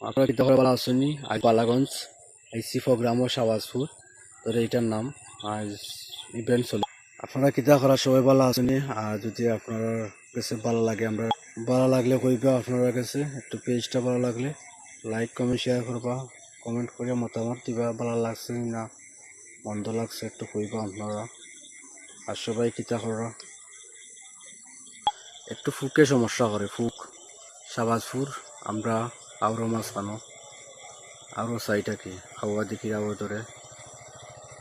আপনারা কিতা করে ভালো আসেননি আজ বালাগঞ্জ আইসি প্রোগ্রাম ও শাহবাজপুর তোর এইটার নাম আজ ইভেন্ট চলে আপনারা কিতা করা সবাই ভালো আসেননি আর যদি আপনার কাছে ভালো লাগে আমরা ভালো লাগলে কইবা আপনারা কাছে একটু পেজটা ভালো লাগলে লাইক কমেন্ট শেয়ার করবা কমেন্ট করে মতামত দিবা ভালো লাগছে না মন্দ লাগছে একটু কইবা আপনারা আর সবাই কিতা করা একটু ফুকে সমস্যা করে ফুক শাহবাজপুর আমরা আউরো মাছ খানো আরও চাইটা কি খাওয়া দেখি আবার ধরে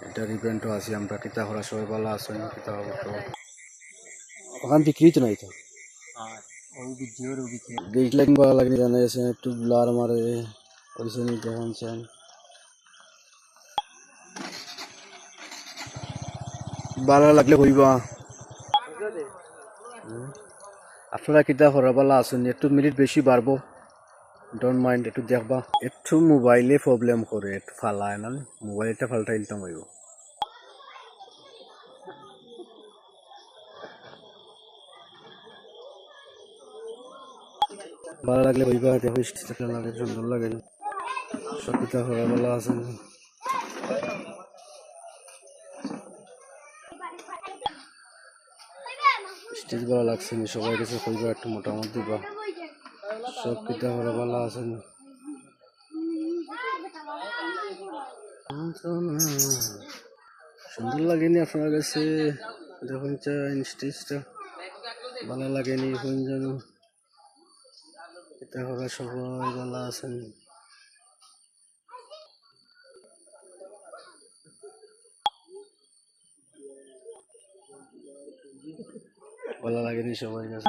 এটার ইভেন্টও আছি আমরা কিতা করা সবাই ভালো আসেন কিতা হবো তো ওখান বিক্রি তো নাই তো গেট লাইন ভালো লাগনি জানা গেছে একটু ব্লার মারে ওইসে নি যখন চান ভালো লাগলে কইবা আপনারা কিতা করা ভালো আসেন একটু মিনিট বেশি বাড়বো ডোন্ট মাইন্ড একটু দেখবা একটু মোবাইলে প্রবলেম করে একটু ফালায় না মোবাইলটা ফালটা ইলতাম হইব ভালো লাগলে কইবা দেখো স্টেজটা লাগে সুন্দর লাগে সব কিতা করা ভালো আছেন স্টেজ ভালো লাগছে নি সবাই কাছে কইবা একটু মোটামুটি দিবা সব কিতা করা ভালো আছেন সুন্দর লাগেনি আপনার কাছে যখন চান স্টেজটা ভালো লাগেনি কোন যেন এটা করা সবাই ভালো আছেন ভালো লাগেনি সবাই কাছে